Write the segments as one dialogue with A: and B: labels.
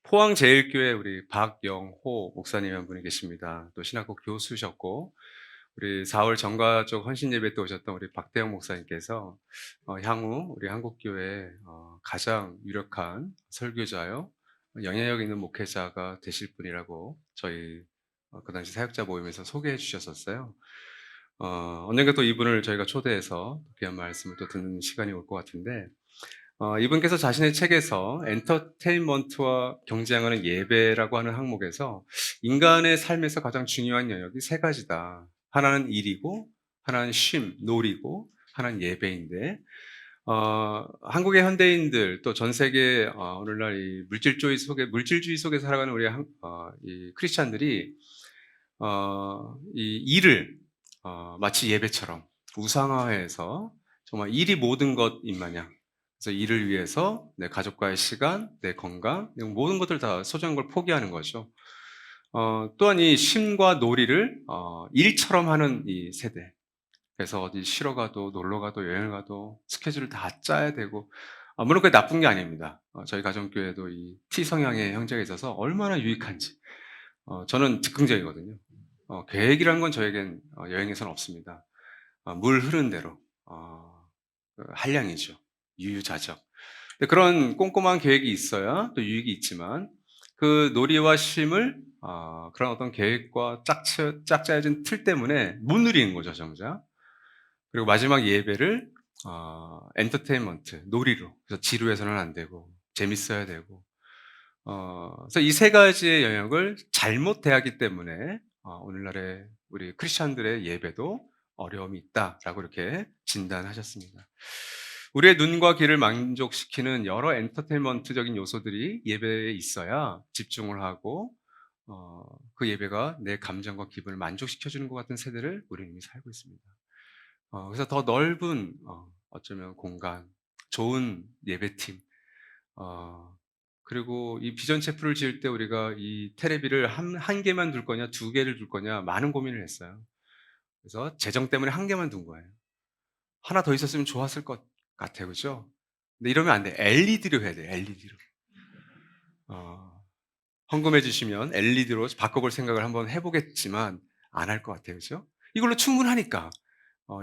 A: 포항제일교회 우리 박영호 목사님 한 분이 계십니다. 또 신학교 교수셨고, 우리 4월 정가족 헌신예배 때 오셨던 우리 박대영 목사님께서 향후 우리 한국교회 가장 유력한 설교자요, 영향력 있는 목회자가 되실 분이라고 저희 그 당시 사역자 모임에서 소개해 주셨었어요. 언젠가 또 이분을 저희가 초대해서 귀한 말씀을 또 듣는 시간이 올 것 같은데, 이분께서 자신의 책에서 엔터테인먼트와 경쟁하는 예배라고 하는 항목에서 인간의 삶에서 가장 중요한 영역이 세 가지다. 하나는 일이고, 하나는 쉼, 놀이고, 하나는 예배인데, 한국의 현대인들 또 전 세계 오늘날 이 물질주의 속에 살아가는 우리 이 크리스찬들이 이 일을 마치 예배처럼 우상화해서 정말 일이 모든 것인 마냥, 그래서 일을 위해서 내 가족과의 시간, 내 건강, 이런 모든 것들 다 소중한 걸 포기하는 거죠. 또한 이 쉼과 놀이를 일처럼 하는 이 세대. 그래서 어디 쉬러 가도 놀러 가도 여행을 가도 스케줄을 다 짜야 되고, 물론 그게 나쁜 게 아닙니다. 저희 가정교회도 이 T 성향의 형제가 있어서 얼마나 유익한지 저는 즉흥적이거든요. 계획이라는 건 저에겐 여행에서는 없습니다. 물 흐른 대로 그 한량이죠. 유유자적. 근데 그런 꼼꼼한 계획이 있어야 또 유익이 있지만, 그 놀이와 쉼을 그런 어떤 계획과 짝짜여진 틀 때문에 못 누리는 거죠, 정작. 그리고 마지막 예배를 엔터테인먼트, 놀이로. 그래서 지루해서는 안 되고 재밌어야 되고. 그래서 이 세 가지의 영역을 잘못 대하기 때문에 오늘날의 우리 크리스천들의 예배도 어려움이 있다라고 이렇게 진단하셨습니다. 우리의 눈과 귀를 만족시키는 여러 엔터테인먼트적인 요소들이 예배에 있어야 집중을 하고 그 예배가 내 감정과 기분을 만족시켜주는 것 같은 세대를 우리는 이미 살고 있습니다. 그래서 더 넓은 어쩌면 공간, 좋은 예배팀, 그리고 이 비전 체프를 지을 때 우리가 이 테레비를 한 개만 둘 거냐, 두 개를 둘 거냐, 많은 고민을 했어요. 그래서 재정 때문에 한 개만 둔 거예요. 하나 더 있었으면 좋았을 것 같아요. 그죠? 근데 이러면 안 돼. LED로 해야 돼, LED로. 헌금해 주시면 LED로 바꿔볼 생각을 한번 해보겠지만, 안 할 것 같아요. 그죠? 이걸로 충분하니까.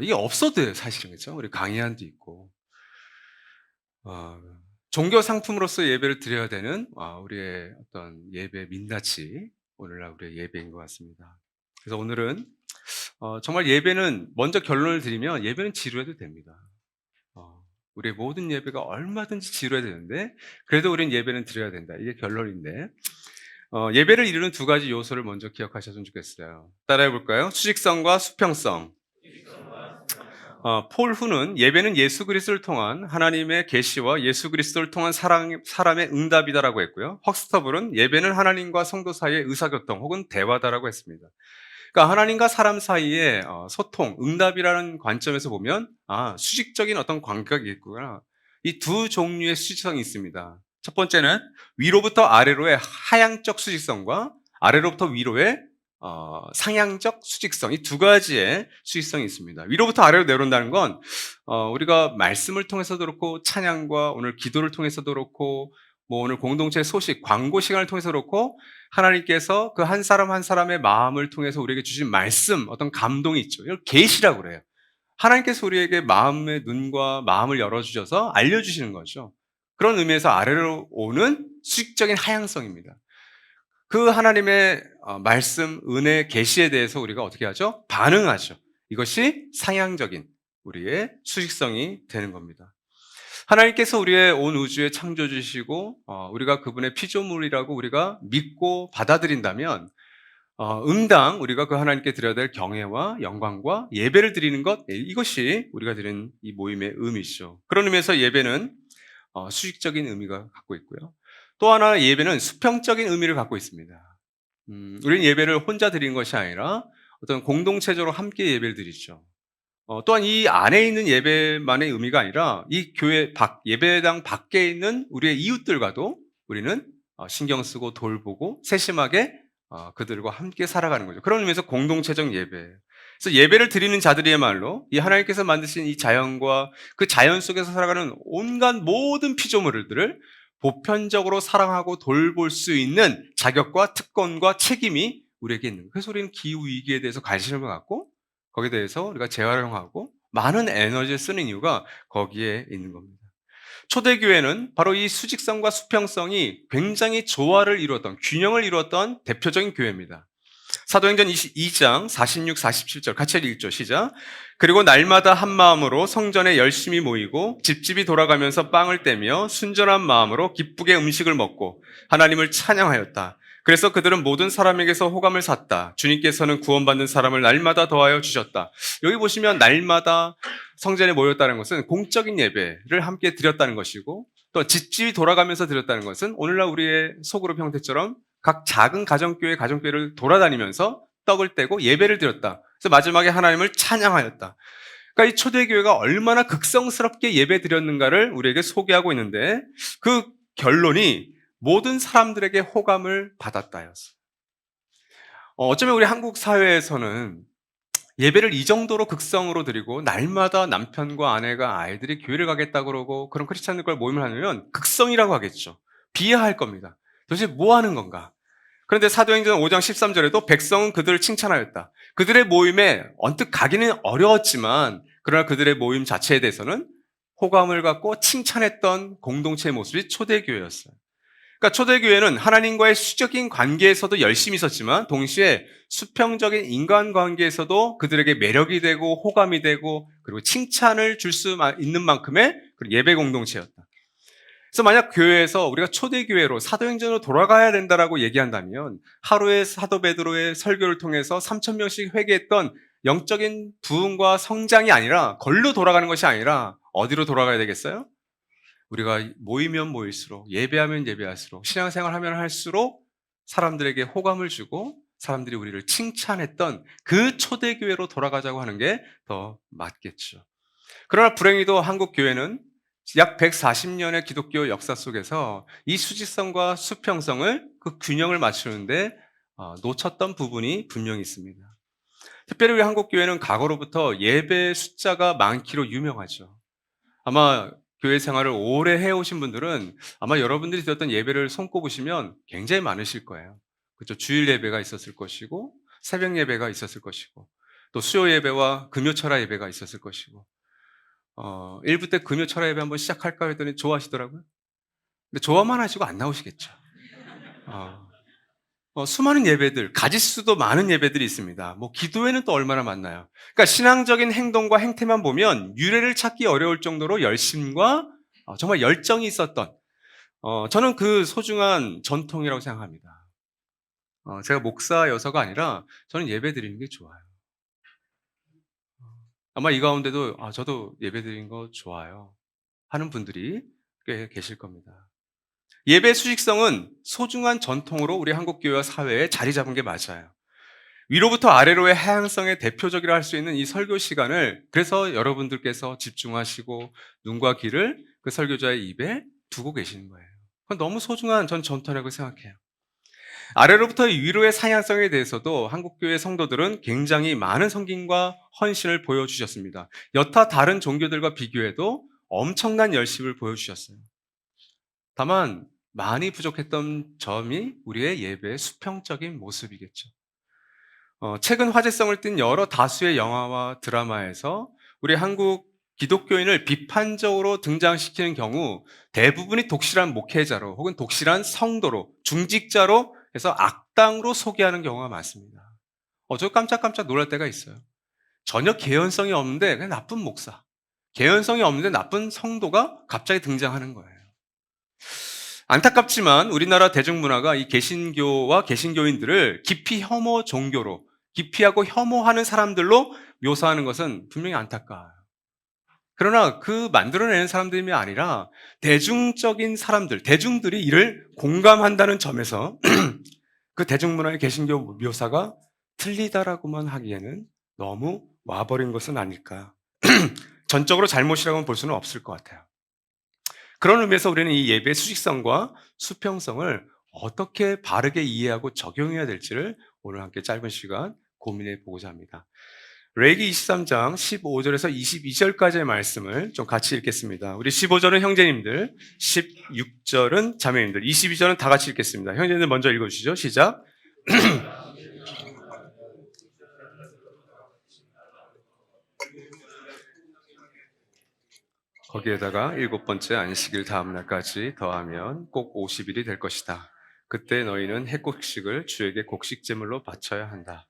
A: 이게 없어도 돼요, 사실은. 그죠? 우리 강의안도 있고. 어, 종교 상품으로서 예배를 드려야 되는 우리의 어떤 예배 민낯이 오늘날 우리의 예배인 것 같습니다. 그래서 오늘은 정말 예배는, 먼저 결론을 드리면 예배는 지루해도 됩니다. 우리의 모든 예배가 얼마든지 지루해야 되는데 그래도 우리는 예배는 드려야 된다. 이게 결론인데, 예배를 이루는 두 가지 요소를 먼저 기억하셨으면 좋겠어요. 따라해 볼까요? 수직성과 수평성. 폴 후는 예배는 예수 그리스도를 통한 하나님의 계시와 예수 그리스도를 통한 사람의 응답이다라고 했고요. 헉스터블은 예배는 하나님과 성도 사이의 의사교통 혹은 대화다라고 했습니다. 그러니까 하나님과 사람 사이의 소통, 응답이라는 관점에서 보면 수직적인 어떤 관계가 있구나. 이 두 종류의 수직성이 있습니다. 첫 번째는 위로부터 아래로의 하향적 수직성과 아래로부터 위로의 상향적 수직성, 이 두 가지의 수직성이 있습니다. 위로부터 아래로 내려온다는 건 우리가 말씀을 통해서도 그렇고 찬양과 오늘 기도를 통해서도 그렇고 뭐 오늘 공동체 소식, 광고 시간을 통해서 그렇고 하나님께서 그 한 사람 한 사람의 마음을 통해서 우리에게 주신 말씀, 어떤 감동이 있죠. 이걸 계시라고 그래요. 하나님께서 우리에게 마음의 눈과 마음을 열어주셔서 알려주시는 거죠. 그런 의미에서 아래로 오는 수직적인 하향성입니다. 그 하나님의 말씀, 은혜, 계시에 대해서 우리가 어떻게 하죠? 반응하죠. 이것이 상향적인 우리의 수직성이 되는 겁니다. 하나님께서 우리의 온 우주에 창조주시고 우리가 그분의 피조물이라고 우리가 믿고 받아들인다면 응당 우리가 그 하나님께 드려야 될 경외와 영광과 예배를 드리는 것, 이것이 우리가 드리는 이 모임의 의미죠. 그런 의미에서 예배는 수직적인 의미가 갖고 있고요. 또 하나 예배는 수평적인 의미를 갖고 있습니다. 우리는 예배를 혼자 드리는 것이 아니라 어떤 공동체적으로 함께 예배를 드리죠. 또한 이 안에 있는 예배만의 의미가 아니라 이 교회 예배당 밖에 있는 우리의 이웃들과도 우리는 신경 쓰고 돌보고 세심하게 그들과 함께 살아가는 거죠. 그런 의미에서 공동체적 예배. 그래서 예배를 드리는 자들이야말로 이 하나님께서 만드신 이 자연과 그 자연 속에서 살아가는 온갖 모든 피조물들을 보편적으로 사랑하고 돌볼 수 있는 자격과 특권과 책임이 우리에게 있는 거예요. 그래서 우리는 기후위기에 대해서 관심을 갖고 거기에 대해서 우리가 재활용하고 많은 에너지를 쓰는 이유가 거기에 있는 겁니다. 초대교회는 바로 이 수직성과 수평성이 굉장히 조화를 이루었던, 균형을 이루었던 대표적인 교회입니다. 사도행전 22장 46, 47절 같이 읽죠. 시작. 그리고 날마다 한 마음으로 성전에 열심히 모이고 집집이 돌아가면서 빵을 떼며 순전한 마음으로 기쁘게 음식을 먹고 하나님을 찬양하였다. 그래서 그들은 모든 사람에게서 호감을 샀다. 주님께서는 구원받는 사람을 날마다 더하여 주셨다. 여기 보시면 날마다 성전에 모였다는 것은 공적인 예배를 함께 드렸다는 것이고, 또 집집이 돌아가면서 드렸다는 것은 오늘날 우리의 소그룹 형태처럼 각 작은 가정교회를 돌아다니면서 떡을 떼고 예배를 드렸다. 그래서 마지막에 하나님을 찬양하였다. 그러니까 이 초대교회가 얼마나 극성스럽게 예배 드렸는가를 우리에게 소개하고 있는데, 그 결론이 모든 사람들에게 호감을 받았다였어요. 어쩌면 우리 한국 사회에서는 예배를 이 정도로 극성으로 드리고 날마다 남편과 아내가 아이들이 교회를 가겠다고 그러고 그런 크리스찬들과 모임을 하면 극성이라고 하겠죠. 비하할 겁니다. 도대체 뭐 하는 건가? 그런데 사도행전 5장 13절에도 백성은 그들을 칭찬하였다. 그들의 모임에 언뜻 가기는 어려웠지만 그러나 그들의 모임 자체에 대해서는 호감을 갖고 칭찬했던 공동체의 모습이 초대교회였어요. 그러니까 초대교회는 하나님과의 수적인 관계에서도 열심히 있었지만 동시에 수평적인 인간관계에서도 그들에게 매력이 되고 호감이 되고 그리고 칭찬을 줄 수 있는 만큼의 예배 공동체였다. 그래서 만약 교회에서 우리가 초대교회로 사도행전으로 돌아가야 된다라고 얘기한다면 하루에 사도 베드로의 설교를 통해서 3,000명씩 회개했던 영적인 부흥과 성장이 아니라 걸로 돌아가는 것이 아니라 어디로 돌아가야 되겠어요? 우리가 모이면 모일수록, 예배하면 예배할수록, 신앙생활하면 할수록 사람들에게 호감을 주고 사람들이 우리를 칭찬했던 그 초대교회로 돌아가자고 하는 게 더 맞겠죠. 그러나 불행히도 한국 교회는 약 140년의 기독교 역사 속에서 이 수직성과 수평성을 그 균형을 맞추는데 놓쳤던 부분이 분명히 있습니다. 특별히 우리 한국 교회는 과거로부터 예배 숫자가 많기로 유명하죠. 아마 교회 생활을 오래 해오신 분들은 아마 여러분들이 드렸던 예배를 손꼽으시면 굉장히 많으실 거예요. 그렇죠? 주일 예배가 있었을 것이고, 새벽 예배가 있었을 것이고, 또 수요 예배와 금요 철야 예배가 있었을 것이고, 일부 때 금요 철야 예배 한번 시작할까 했더니 좋아하시더라고요. 근데 좋아만 하시고 안 나오시겠죠. 수많은 예배들, 가짓수도 많은 예배들이 있습니다. 뭐 기도회는 또 얼마나 많나요? 그러니까 신앙적인 행동과 행태만 보면 유래를 찾기 어려울 정도로 열심과 정말 열정이 있었던 저는 그 소중한 전통이라고 생각합니다. 제가 목사여서가 아니라 저는 예배 드리는 게 좋아요. 아마 이 가운데도 저도 예배 드리는 거 좋아요 하는 분들이 꽤 계실 겁니다. 예배 수직성은 소중한 전통으로 우리 한국 교회와 사회에 자리 잡은 게 맞아요. 위로부터 아래로의 하향성의 대표적이라 할 수 있는 이 설교 시간을 그래서 여러분들께서 집중하시고 눈과 귀를 그 설교자의 입에 두고 계시는 거예요. 그건 너무 소중한 전 전통이라고 생각해요. 아래로부터 위로의 상향성에 대해서도 한국교회 성도들은 굉장히 많은 섬김과 헌신을 보여주셨습니다. 여타 다른 종교들과 비교해도 엄청난 열심을 보여주셨어요. 다만 많이 부족했던 점이 우리의 예배의 수평적인 모습이겠죠. 최근 화제성을 띈 여러 다수의 영화와 드라마에서 우리 한국 기독교인을 비판적으로 등장시키는 경우 대부분이 독실한 목회자로 혹은 독실한 성도로 중직자로 해서 악당으로 소개하는 경우가 많습니다. 저 깜짝깜짝 놀랄 때가 있어요. 전혀 개연성이 없는데 그냥 나쁜 목사, 개연성이 없는데 나쁜 성도가 갑자기 등장하는 거예요. 안타깝지만 우리나라 대중문화가 이 개신교와 개신교인들을 깊이 혐오 종교로, 기피하고 혐오하는 사람들로 묘사하는 것은 분명히 안타까워요. 그러나 그 만들어내는 사람들이 아니라 대중적인 사람들, 대중들이 이를 공감한다는 점에서 그 대중문화의 개신교 묘사가 틀리다라고만 하기에는 너무 와버린 것은 아닐까. 전적으로 잘못이라고는 볼 수는 없을 것 같아요. 그런 의미에서 우리는 이 예배의 수직성과 수평성을 어떻게 바르게 이해하고 적용해야 될지를 오늘 함께 짧은 시간 고민해 보고자 합니다. 레위기 23장 15절에서 22절까지의 말씀을 좀 같이 읽겠습니다. 우리 15절은 형제님들, 16절은 자매님들, 22절은 다 같이 읽겠습니다. 형제님들 먼저 읽어주시죠. 시작. 거기에다가 일곱 번째 안식일 다음 날까지 더하면 꼭 50일이 될 것이다. 그때 너희는 해곡식을 주에게 곡식제물로 바쳐야 한다.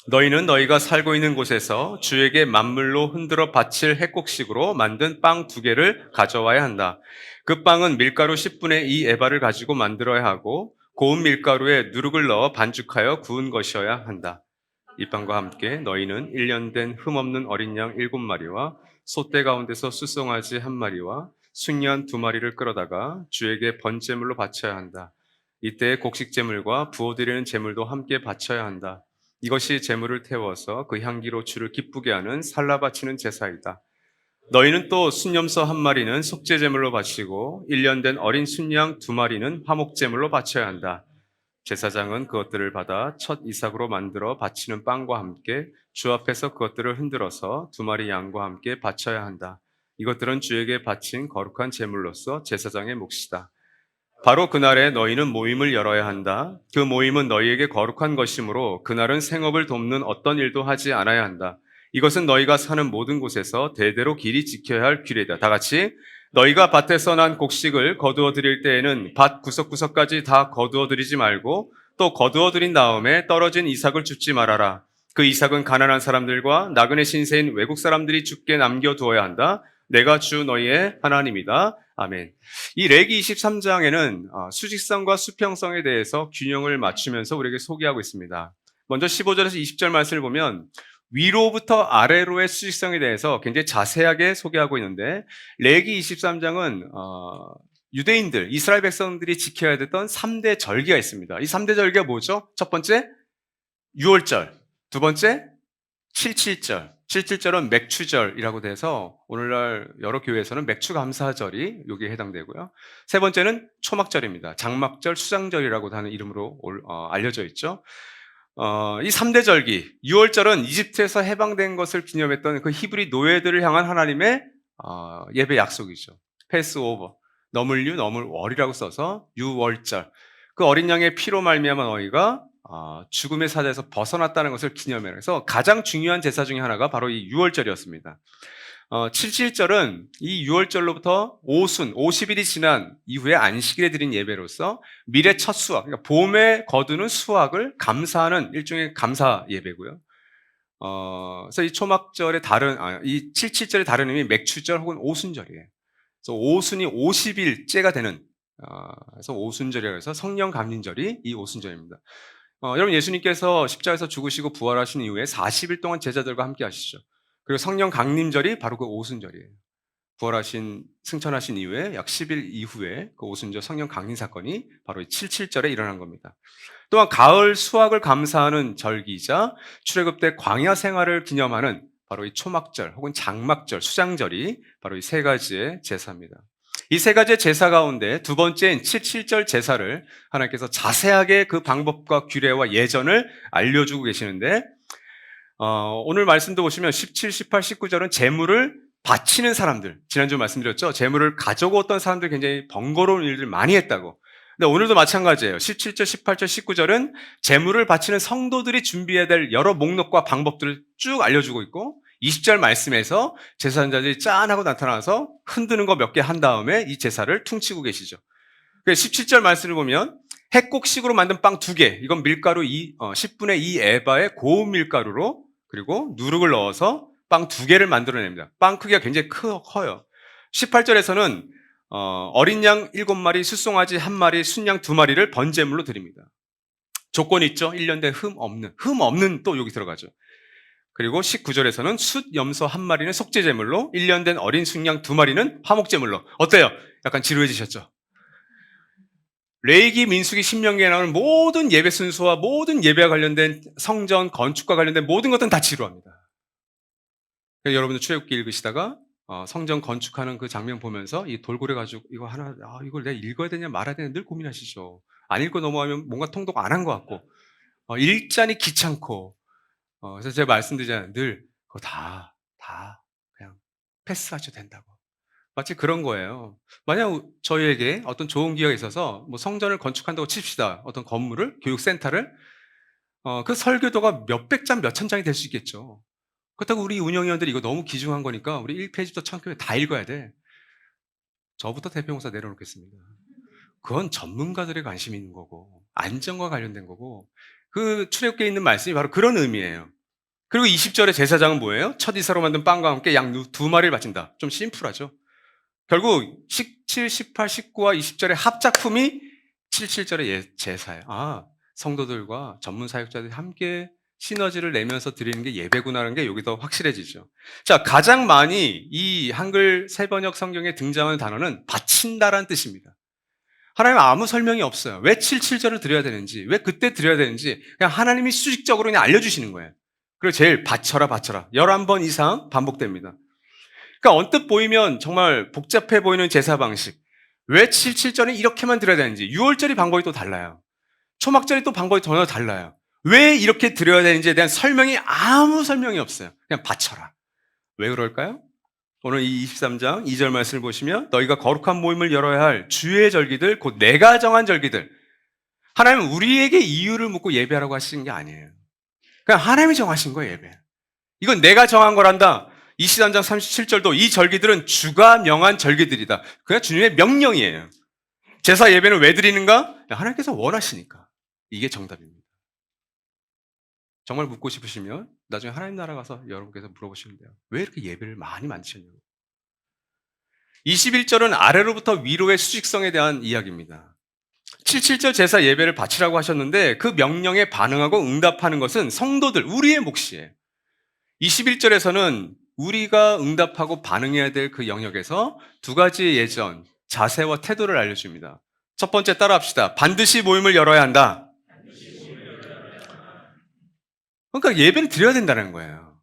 A: 너희는 너희가 살고 있는 곳에서 주에게 만물로 흔들어 바칠 해곡식으로 만든 빵 2개를 가져와야 한다. 그 빵은 밀가루 10분의 2 에바를 가지고 만들어야 하고 고운 밀가루에 누룩을 넣어 반죽하여 구운 것이어야 한다. 이 빵과 함께 너희는 1년 된 흠없는 어린 양 7마리와 소떼 가운데서 수송아지 1마리와 순양 2마리를 끌어다가 주에게 번제물로 바쳐야 한다. 이때 곡식제물과 부어드리는 제물도 함께 바쳐야 한다. 이것이 제물을 태워서 그 향기로 주를 기쁘게 하는 살라 바치는 제사이다. 너희는 또 순염소 1마리는 속죄제물로 바치고 1년 된 어린 순양 2마리는 화목제물로 바쳐야 한다. 제사장은 그것들을 받아 첫 이삭으로 만들어 바치는 빵과 함께 주 앞에서 그것들을 흔들어서 2마리 양과 함께 바쳐야 한다. 이것들은 주에게 바친 거룩한 제물로서 제사장의 몫이다. 바로 그날에 너희는 모임을 열어야 한다. 그 모임은 너희에게 거룩한 것이므로 그날은 생업을 돕는 어떤 일도 하지 않아야 한다. 이것은 너희가 사는 모든 곳에서 대대로 길이 지켜야 할 규례다. 다 같이 너희가 밭에서 난 곡식을 거두어 드릴 때에는 밭 구석구석까지 다 거두어 드리지 말고 또 거두어 드린 다음에 떨어진 이삭을 줍지 말아라. 그 이삭은 가난한 사람들과 나그네 신세인 외국 사람들이 죽게 남겨두어야 한다. 내가 주 너희의 하나님이다. 아멘. 이 레기 23장에는 수직성과 수평성에 대해서 균형을 맞추면서 우리에게 소개하고 있습니다. 먼저 15절에서 20절 말씀을 보면 위로부터 아래로의 수직성에 대해서 굉장히 자세하게 소개하고 있는데 레기 23장은 유대인들, 이스라엘 백성들이 지켜야 됐던 3대 절기가 있습니다. 이 3대 절기가 뭐죠? 첫 번째, 6월절. 두 번째, 77절. 77절은 맥추절이라고 돼서 오늘날 여러 교회에서는 맥추감사절이 여기에 해당되고요. 세 번째는 초막절입니다. 장막절, 수장절이라고 하는 이름으로 알려져 있죠. 이 3대 절기, 6월절은 이집트에서 해방된 것을 기념했던 그 히브리 노예들을 향한 하나님의 예배 약속이죠. 패스오버, 넘을류, 넘을월이라고 써서 6월절. 그 어린 양의 피로 말미암아 너희가 죽음의 사자에서 벗어났다는 것을 기념해서 가장 중요한 제사 중에 하나가 바로 이 6월절이었습니다. 77절은 이 6월절로부터 오순, 50일이 지난 이후에 안식일에 드린 예배로서 밀의 첫 수확, 그러니까 봄에 거두는 수확을 감사하는 일종의 감사 예배고요. 그래서 이 초막절의 이 77절의 다른 의미 맥추절 혹은 오순절이에요. 그래서 오순이 50일째가 되는, 그래서 오순절이라고 해서 성령 감림절이 이 오순절입니다. 여러분 예수님께서 십자가에서 죽으시고 부활하신 이후에 40일 동안 제자들과 함께 하시죠. 그리고 성령 강림절이 바로 그 오순절이에요. 부활하신 승천하신 이후에 약 10일 이후에 그 오순절 성령 강림 사건이 바로 이 77절에 일어난 겁니다. 또한 가을 수확을 감사하는 절기이자 출애굽 때 광야 생활을 기념하는 바로 이 초막절 혹은 장막절, 수장절이 바로 이 세 가지의 제사입니다. 이 세 가지의 제사 가운데 두 번째인 77절 제사를 하나님께서 자세하게 그 방법과 규례와 예전을 알려주고 계시는데 오늘 말씀도 보시면 17, 18, 19절은 제물을 바치는 사람들, 지난주 말씀드렸죠. 제물을 가져오었던 사람들 굉장히 번거로운 일들 많이 했다고. 근데 오늘도 마찬가지예요. 17절, 18절, 19절은 제물을 바치는 성도들이 준비해야 될 여러 목록과 방법들을 쭉 알려주고 있고 20절 말씀에서 제사장들이 짠하고 나타나서 흔드는 거 몇 개 한 다음에 이 제사를 퉁치고 계시죠. 17절 말씀을 보면 핵곡식으로 만든 빵 2개, 이건 밀가루 10분의 2 에바의 고운 밀가루로 그리고 누룩을 넣어서 빵 2개를 만들어냅니다. 빵 크기가 굉장히 커요. 18절에서는 어린 양 7마리, 숫송아지 1마리, 순양 2마리를 번제물로 드립니다. 조건이 있죠. 1년 된 흠 없는 또 여기 들어가죠. 그리고 19절에서는 숫 염소 1마리는 속죄제물로 1년 된 어린 순양 2마리는 화목제물로. 어때요? 약간 지루해지셨죠? 레위기, 민수기, 신명기에 나오는 모든 예배 순서와 모든 예배와 관련된 성전 건축과 관련된 모든 것들은 다 지루합니다. 여러분들 출애굽기 읽으시다가 성전 건축하는 그 장면 보면서 이 돌고래 가지고 이거 하나 이걸 내가 읽어야 되냐 말아야 되냐 늘 고민하시죠. 안 읽고 넘어가면 뭔가 통독 안 한 것 같고 읽자니 귀찮고 그래서 제가 말씀드리잖아요. 늘 그거 다 그냥 패스하셔도 된다고. 마치 그런 거예요. 만약 저희에게 어떤 좋은 기회가 있어서 뭐 성전을 건축한다고 칩시다. 어떤 건물을, 교육센터를. 그 설교도가 몇백 장, 몇천 장이 될 수 있겠죠. 그렇다고 우리 운영위원들이 이거 너무 귀중한 거니까 우리 1페이지부터 1000페이지 다 읽어야 돼. 저부터 대표목사 내려놓겠습니다. 그건 전문가들의 관심이 있는 거고, 안전과 관련된 거고, 그 출애굽기에 있는 말씀이 바로 그런 의미예요. 그리고 20절의 제사장은 뭐예요? 첫 이사로 만든 빵과 함께 양 두 마리를 바친다. 좀 심플하죠. 결국 17, 18, 19와 20절의 합작품이 77절의 제사예요. 아, 성도들과 전문 사역자들이 함께 시너지를 내면서 드리는 게 예배구나라는 게 여기서 확실해지죠. 자, 가장 많이 이 한글 세번역 성경에 등장하는 단어는 바친다라는 뜻입니다. 하나님 아무 설명이 없어요. 왜 77절을 드려야 되는지, 왜 그때 드려야 되는지 그냥 하나님이 수직적으로 그냥 알려주시는 거예요. 그리고 제일 바쳐라 바쳐라 11번 이상 반복됩니다. 그러니까 언뜻 보이면 정말 복잡해 보이는 제사 방식. 왜 77절은 이렇게만 드려야 되는지, 6월절이 방법이 또 달라요. 초막절이 또 방법이 전혀 달라요. 왜 이렇게 드려야 되는지에 대한 설명이 아무 설명이 없어요. 그냥 바쳐라. 왜 그럴까요? 오늘 이 23장 2절 말씀을 보시면 너희가 거룩한 모임을 열어야 할 주의 절기들, 곧 내가 정한 절기들. 하나님은 우리에게 이유를 묻고 예배하라고 하시는 게 아니에요. 그냥 하나님이 정하신 거예요, 예배. 이건 내가 정한 거란다. 23장 37절도 이 절기들은 주가 명한 절기들이다. 그냥 주님의 명령이에요. 제사 예배는 왜 드리는가? 하나님께서 원하시니까. 이게 정답입니다. 정말 묻고 싶으시면 나중에 하나님 나라 가서 여러분께서 물어보시면 돼요. 왜 이렇게 예배를 많이 만드셨냐고. 21절은 아래로부터 위로의 수직성에 대한 이야기입니다. 77절 제사 예배를 바치라고 하셨는데 그 명령에 반응하고 응답하는 것은 성도들, 우리의 몫이에요. 21절에서는 우리가 응답하고 반응해야 될 그 영역에서 두 가지의 예전, 자세와 태도를 알려줍니다. 첫 번째 따라합시다. 반드시 모임을 열어야 한다. 그러니까 예배를 드려야 된다는 거예요.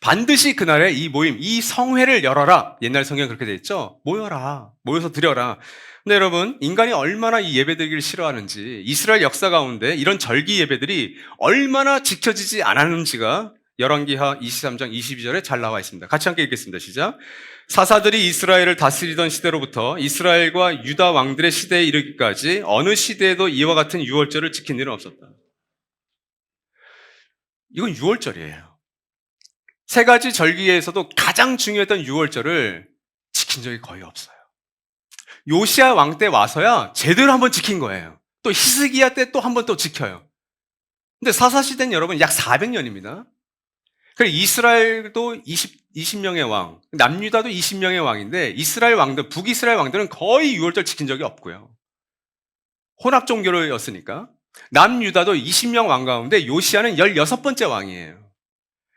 A: 반드시 그날에 이 모임, 이 성회를 열어라. 옛날 성경에 그렇게 돼 있죠? 모여라. 모여서 드려라. 근데 여러분, 인간이 얼마나 이 예배 드리기를 싫어하는지, 이스라엘 역사 가운데 이런 절기 예배들이 얼마나 지켜지지 않았는지가 열왕기하 23장 22절에 잘 나와 있습니다. 같이 함께 읽겠습니다. 시작. 사사들이 이스라엘을 다스리던 시대로부터 이스라엘과 유다 왕들의 시대에 이르기까지 어느 시대에도 이와 같은 유월절을 지킨 일은 없었다. 이건 유월절이에요. 세 가지 절기에서도 가장 중요했던 유월절을 지킨 적이 거의 없어요. 요시야 왕 때 와서야 제대로 한번 지킨 거예요. 또 히스기야 때 또 한 번 또 지켜요. 근데 사사시대는 여러분 약 400년입니다. 그리고 이스라엘도 20명의 왕, 남유다도 20명의 왕인데 이스라엘 왕들, 북이스라엘 왕들은 거의 유월절 지킨 적이 없고요. 혼합 종교였으니까. 남유다도 20명 왕 가운데 요시야는 16번째 왕이에요.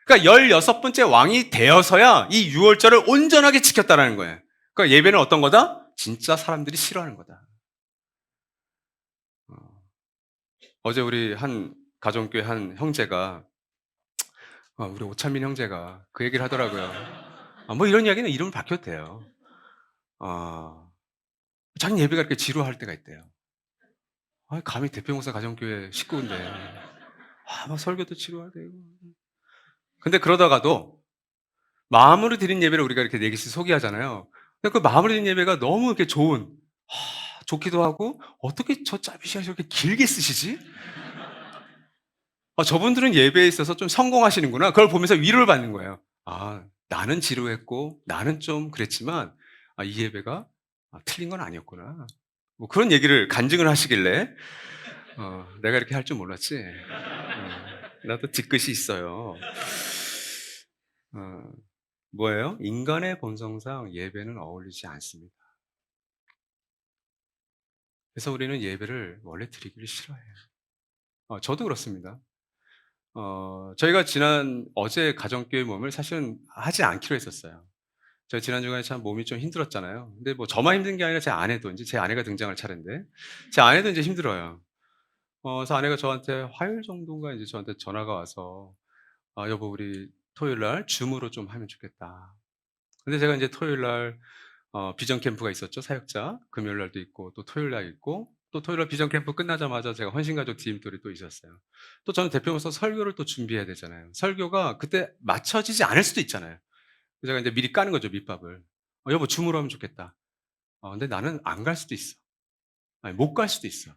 A: 그러니까 16번째 왕이 되어서야 이 유월절을 온전하게 지켰다는 거예요. 그러니까 예배는 어떤 거다? 진짜 사람들이 싫어하는 거다. 어제 우리 한 가정교회 한 형제가 우리 오찬민 형제가 그 얘기를 하더라고요. 뭐 이런 이야기는 이름을 바뀌어도 돼요. 자기 예배가 이렇게 지루할 때가 있대요. 감히 대표목사 가정교회 식구인데 막 설교도 지루하대. 근데 그러다가도 마음으로 드린 예배를 우리가 이렇게 4개씩 소개하잖아요. 근데 그 마음으로 드린 예배가 너무 이렇게 좋기도 하고, 어떻게 저 짧으시게 저렇게 길게 쓰시지? 저분들은 예배에 있어서 좀 성공하시는구나. 그걸 보면서 위로를 받는 거예요. 나는 지루했고, 나는 좀 그랬지만, 이 예배가 틀린 건 아니었구나. 뭐 그런 얘기를 간증을 하시길래, 내가 이렇게 할 줄 몰랐지. 나도 뒤끝이 있어요. 뭐예요? 인간의 본성상 예배는 어울리지 않습니다. 그래서 우리는 예배를 원래 드리기를 싫어해요. 저도 그렇습니다. 저희가 어제 가정교회 모임을 사실은 하지 않기로 했었어요. 제가 지난 주간에 참 몸이 좀 힘들었잖아요. 근데 뭐 저만 힘든 게 아니라 제 아내도 이제 제 아내가 등장할 차례인데 제 아내도 이제 힘들어요. 그래서 아내가 저한테 화요일 정도인가 이제 저한테 전화가 와서 여보 우리 토요일 날 줌으로 좀 하면 좋겠다. 근데 제가 이제 토요일 날 비전 캠프가 있었죠, 사역자. 금요일 날도 있고 또 토요일 날 있고 또 토요일날 비전 캠프 끝나자마자 제가 헌신가족 디딤돌이 또 있었어요. 또 저는 대표로서 설교를 또 준비해야 되잖아요. 설교가 그때 맞춰지지 않을 수도 있잖아요. 그래서 제가 이제 미리 까는 거죠, 밑밥을. 여보 줌으로 하면 좋겠다. 근데 나는 안 갈 수도 있어. 아니 못 갈 수도 있어.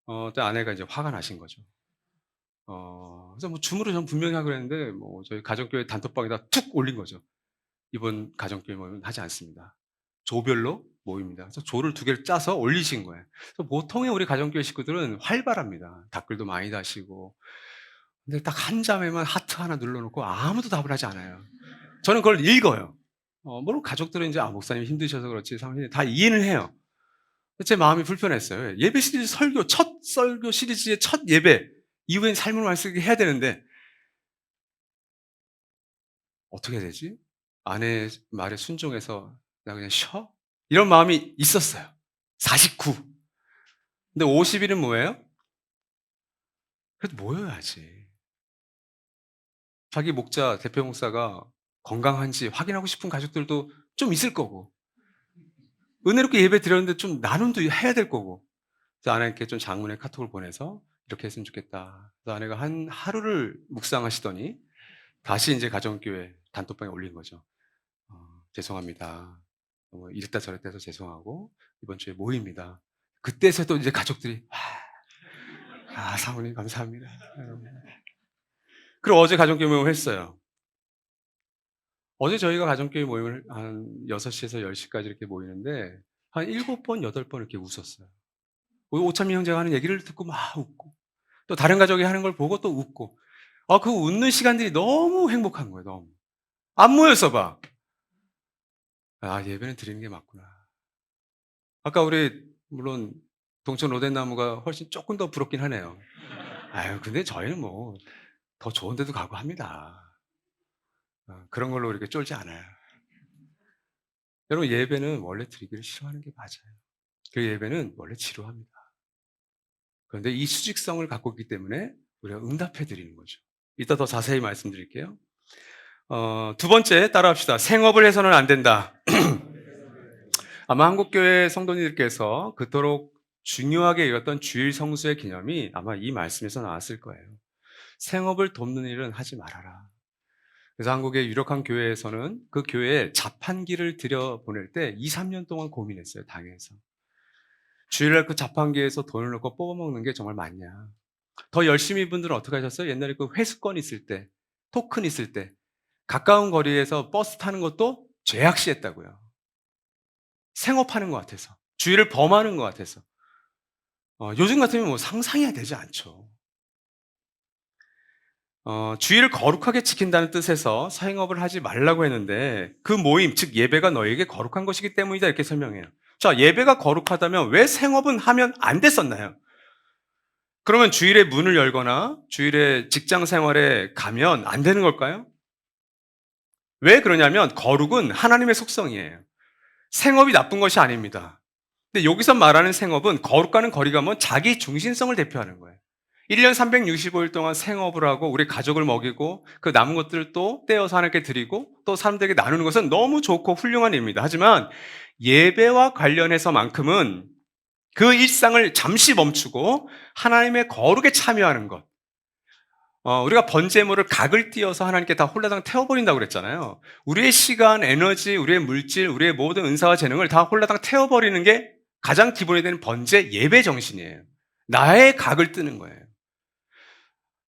A: 그때 아내가 이제 화가 나신 거죠. 그래서 뭐 줌으로 저는 분명히 하기로 했는데 뭐 저희 가정교회 단톡방에다 툭 올린 거죠. "이번 가정교회 모임은 하지 않습니다." 조별로 모입니다. 그래서 조를 두 개를 짜서 올리신 거예요. 그래서 보통의 우리 가정교회 식구들은 활발합니다. 댓글도 많이 다시고. 근데 딱 한 자매만 하트 하나 눌러 놓고 아무도 답을 하지 않아요. 저는 그걸 읽어요. 물론 가족들은 이제 목사님이 힘드셔서 그렇지 사실 다 이해는 해요. 제 마음이 불편했어요. 예배 시리즈 첫 설교 시리즈의 첫 예배 이후엔 삶을 말쓰게 해야 되는데 어떻게 해야 되지? 아내의 말에 순종해서 '나 그냥 쉬어?' 이런 마음이 있었어요. 49. 근데 50일은 뭐예요? 그래도 모여야지. 자기 목자, 대표 목사가 건강한지 확인하고 싶은 가족들도 좀 있을 거고, 은혜롭게 예배 드렸는데 좀 나눔도 해야 될 거고. 그래서 아내께 좀 장문의 카톡을 보내서 "이렇게 했으면 좋겠다." 그래서 아내가 한 하루를 묵상하시더니 다시 인제 가정교회 단톡방에 올린 거죠. 어 "죄송합니다. 이랬다 저랬다 해서 죄송하고 이번 주에 모입니다." 그때서야 또 이제 가족들이 사모님 감사합니다." 그리고 어제 가족교회 모임을 했어요. 어제 저희가 가족교회 모임을 한 6 시에서 10 시까지 이렇게 모이는데 한 7 번, 8번 이렇게 웃었어요. 오찬미 형제가 하는 얘기를 듣고 막 웃고 또 다른 가족이 하는 걸 보고 또 웃고 그 웃는 시간들이 너무 행복한 거예요 너무. 안 모였어 봐. 예배는 드리는 게 맞구나. 아까 우리 물론 동천 로덴나무가 훨씬 쪼끔 더 부럽긴 하네요. 근데 저희는 뭐 더 좋은 데도 가고 합니다. 그런 걸로 이렇게 쫄지 않아요. 여러분 예배는 원래 드리기를 싫어하는 게 맞아요. 그 예배는 원래 지루합니다. 그런데 이 수직성을 갖고 있기 때문에 우리가 응답해 드리는 거죠. 이따 더 자세히 말씀드릴게요. 두 번째 따라합시다. 생업을 해서는 안 된다. 아마 한국교회 성도님들께서 그토록 중요하게 여겼던 주일 성수의 개념이 아마 이 말씀에서 나왔을 거예요. 생업을 돕는 일은 하지 말아라. 그래서 한국의 유력한 교회에서는 그 교회에 자판기를 들여보낼 때 2, 3년 동안 고민했어요, 당에서. 주일날 그 자판기에서 돈을 넣고 뽑아먹는 게 정말 맞냐. 더 열심히 분들은 어떻게 하셨어요? 옛날에 그 회수권 있을 때, 토큰 있을 때, 가까운 거리에서 버스 타는 것도 죄악시했다고요. 생업하는 것 같아서. 주의를 범하는 것 같아서. 요즘 같으면 뭐 상상이 되지 않죠. 주의를 거룩하게 지킨다는 뜻에서 사행업을 하지 말라고 했는데 그 모임, 즉 예배가 너에게 거룩한 것이기 때문이다 이렇게 설명해요. 자, 예배가 거룩하다면 왜 생업은 하면 안 됐었나요? 그러면 주일에 문을 열거나 주일에 직장 생활에 가면 안 되는 걸까요? 왜 그러냐면 거룩은 하나님의 속성이에요. 생업이 나쁜 것이 아닙니다. 근데 여기서 말하는 생업은 거룩과는 거리가 먼 자기 중심성을 대표하는 거예요. 1년 365일 동안 생업을 하고 우리 가족을 먹이고 그 남은 것들을 또 떼어서 하나님께 드리고 또 사람들에게 나누는 것은 너무 좋고 훌륭한 일입니다. 하지만 예배와 관련해서만큼은 그 일상을 잠시 멈추고 하나님의 거룩에 참여하는 것. 우리가 번제물을 각을 띄어서 하나님께 다 홀라당 태워버린다고 그랬잖아요. 우리의 시간, 에너지, 우리의 물질, 우리의 모든 은사와 재능을 다 홀라당 태워버리는 게 가장 기본이 되는 번제 예배 정신이에요. 나의 각을 뜨는 거예요.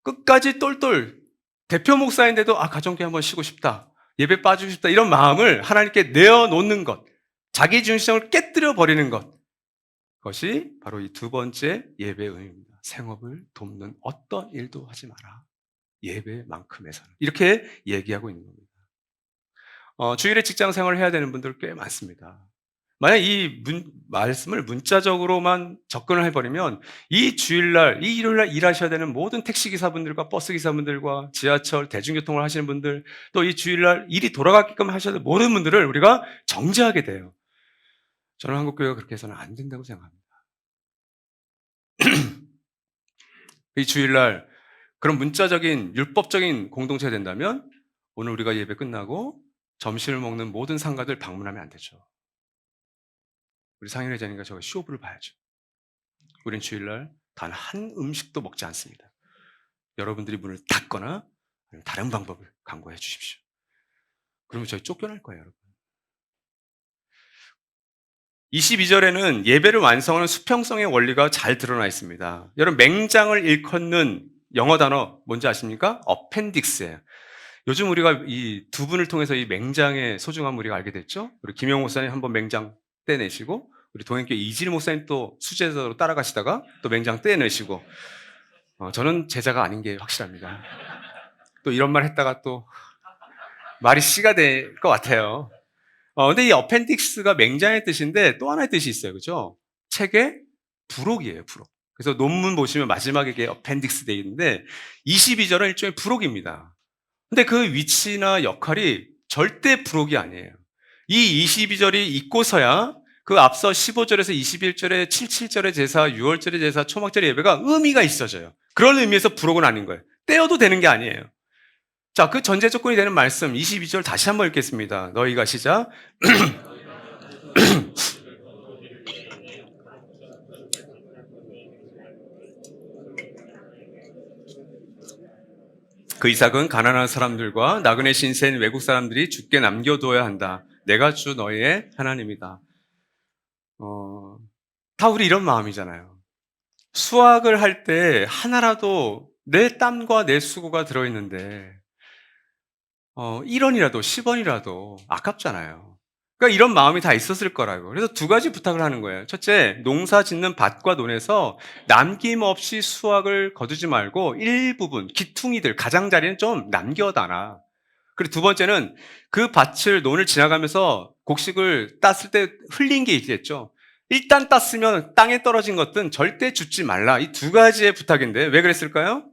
A: 끝까지 똘똘 대표 목사인데도 가정교회 한번 쉬고 싶다. 예배 빠지고 싶다. 이런 마음을 하나님께 내어놓는 것. 자기 중심성을 깨뜨려 버리는 것. 그것이 바로 이 두 번째 예배의 의미입니다. 생업을 돕는 어떤 일도 하지 마라. 예배만큼에서는. 이렇게 얘기하고 있는 겁니다. 주일에 직장 생활을 해야 되는 분들 꽤 많습니다. 만약 말씀을 문자적으로만 접근을 해버리면 이 주일날, 이 일요일날 일하셔야 되는 모든 택시기사분들과 버스기사분들과 지하철, 대중교통을 하시는 분들, 또 이 주일날 일이 돌아가게끔 하셔야 되는 모든 분들을 우리가 정죄하게 돼요. 저는 한국교회가 그렇게 해서는 안 된다고 생각합니다. 이 주일날 그런 문자적인 율법적인 공동체가 된다면 오늘 우리가 예배 끝나고 점심을 먹는 모든 상가들 방문하면 안 되죠. 우리 상인회장님과 저가 쇼부를 봐야죠. 우린 주일날 단 한 음식도 먹지 않습니다. 여러분들이 문을 닫거나 아니면 다른 방법을 강구해 주십시오. 그러면 저희 쫓겨날 거예요, 여러분. 22절에는 예배를 완성하는 수평성의 원리가 잘 드러나 있습니다. 여러분, 맹장을 일컫는 영어 단어 뭔지 아십니까? 어펜딕스예요. 요즘 우리가 이 두 분을 통해서 이 맹장의 소중함을 우리가 알게 됐죠? 우리 김영 목사님 한번 맹장 떼내시고, 우리 동행교회 이질 목사님 또 수제자로 따라가시다가 또 맹장 떼내시고, 저는 제자가 아닌 게 확실합니다. 또 이런 말 했다가 또 말이 씨가 될 것 같아요. 근데 이 어펜딕스가 맹장의 뜻인데 또 하나의 뜻이 있어요. 그죠? 책의 부록이에요, 부록. 그래서 논문 보시면 마지막에 이게 어펜딕스 되어 있는데 22절은 일종의 부록입니다. 근데 그 위치나 역할이 절대 부록이 아니에요. 이 22절이 있고서야 그 앞서 15절에서 21절에 77절의 제사, 6월절의 제사, 초막절의 예배가 의미가 있어져요. 그런 의미에서 부록은 아닌 거예요. 떼어도 되는 게 아니에요. 자, 그 전제 조건이 되는 말씀 22절 다시 한번 읽겠습니다. 너희가 시작. 그 이삭은 가난한 사람들과 나그네 신세인 외국 사람들이 죽게 남겨둬야 한다. 내가 주 너희의 하나님이다. 다 우리 이런 마음이잖아요. 수학을 할 때 하나라도 내 땀과 내 수고가 들어있는데 1원이라도 10원이라도 아깝잖아요. 그러니까 이런 마음이 다 있었을 거라고. 그래서 두 가지 부탁을 하는 거예요. 첫째, 농사 짓는 밭과 논에서 남김없이 수확을 거두지 말고 일부분, 기퉁이들, 가장자리는 좀 남겨놔라. 그리고 두 번째는 그 밭을, 논을 지나가면서 곡식을 땄을 때 흘린 게 있겠죠. 일단 땄으면 땅에 떨어진 것들은 절대 줍지 말라. 이 두 가지의 부탁인데 왜 그랬을까요?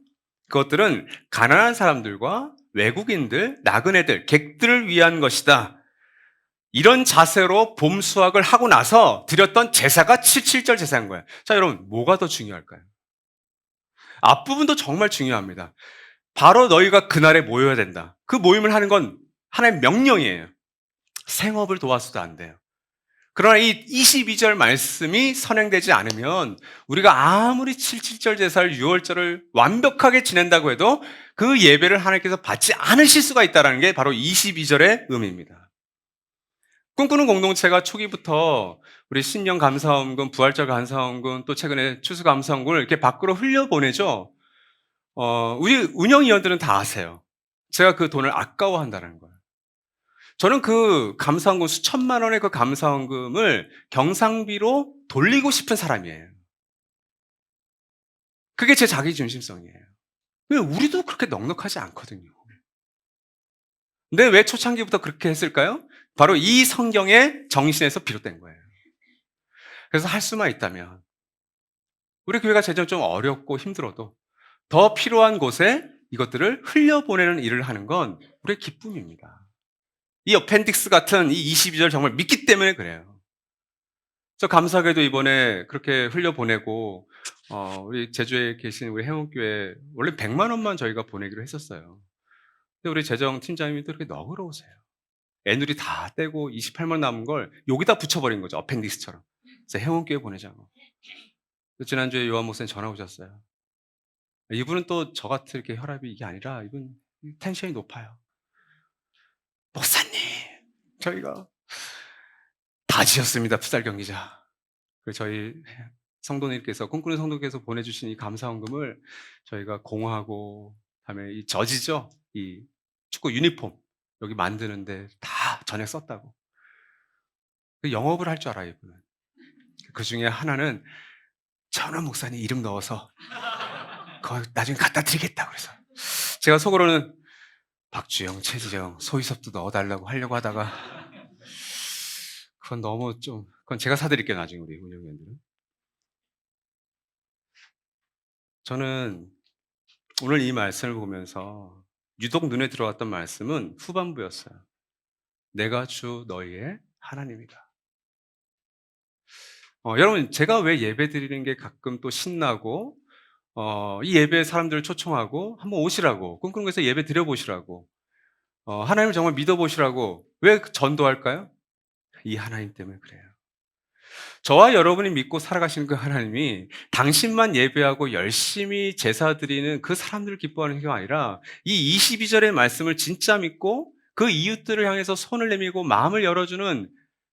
A: 그것들은 가난한 사람들과 외국인들, 나그네들, 객들을 위한 것이다. 이런 자세로 봄 수확을 하고 나서 드렸던 제사가 77절 제사인 거예요. 자, 여러분, 뭐가 더 중요할까요? 앞부분도 정말 중요합니다. 바로 너희가 그날에 모여야 된다. 그 모임을 하는 건 하나의 명령이에요. 생업을 도와서도 안 돼요. 그러나 이 22절 말씀이 선행되지 않으면 우리가 아무리 77절 제사를 6월절을 완벽하게 지낸다고 해도 그 예배를 하나님께서 받지 않으실 수가 있다는 게 바로 22절의 의미입니다. 꿈꾸는 공동체가 초기부터 우리 신년 감사원금, 부활절 감사원금, 또 최근에 추수 감사원금을 이렇게 밖으로 흘려보내죠. 우리 운영위원들은 다 아세요. 제가 그 돈을 아까워한다는 거예요. 저는 그 감사원금 수천만 원의 그 감사원금을 경상비로 돌리고 싶은 사람이에요. 그게 제 자기중심성이에요. 왜 우리도 그렇게 넉넉하지 않거든요. 근데 왜 초창기부터 그렇게 했을까요? 바로 이 성경의 정신에서 비롯된 거예요. 그래서 할 수만 있다면 우리 교회가 재정 좀 어렵고 힘들어도 더 필요한 곳에 이것들을 흘려보내는 일을 하는 건 우리의 기쁨입니다. 이 어펜딕스 같은 이 22절 정말 믿기 때문에 그래요. 저 감사하게도 이번에 그렇게 흘려보내고 우리 제주에 계신 우리 해운교회 원래 100만 원만 저희가 보내기로 했었어요. 근데 우리 재정 팀장님이 또 이렇게 너그러우세요. 애누리 다 떼고 28만 원 남은 걸 여기다 붙여버린 거죠. 어펜딕스처럼. 그래서 해운교회 보내자고. 지난주에 요한 목사님 전화 오셨어요. 이분은 또 저 같은 이렇게 혈압이 이게 아니라 이분 텐션이 높아요. 목사님, 저희가 다 지었습니다. 풋살 경기장. 저희 성도님께서, 꿈꾸는 성도께서 보내주신 이 감사원금을 저희가 공하고, 다음에 이 저지죠? 이 축구 유니폼, 여기 만드는데 다 전액 썼다고. 영업을 할 줄 알아요, 이분은. 그 중에 하나는 전원 목사님 이름 넣어서 그거 나중에 갖다 드리겠다고 그래서. 제가 속으로는 박주영, 최지정, 소희섭도 넣어달라고 하려고 하다가 그건 너무 좀, 그건 제가 사드릴게요, 나중에 우리 운영위원들은. 저는 오늘 이 말씀을 보면서 유독 눈에 들어왔던 말씀은 후반부였어요. 내가 주 너희의 하나님이다. 여러분, 제가 왜 예배 드리는 게 가끔 또 신나고, 이 예배에 사람들을 초청하고, 한번 오시라고, 꿈꾸는 곳에서 예배 드려보시라고, 하나님을 정말 믿어보시라고, 왜 전도할까요? 이 하나님 때문에 그래요. 저와 여러분이 믿고 살아가시는 그 하나님이 당신만 예배하고 열심히 제사 드리는 그 사람들을 기뻐하는 게 아니라 이 22절의 말씀을 진짜 믿고 그 이웃들을 향해서 손을 내밀고 마음을 열어주는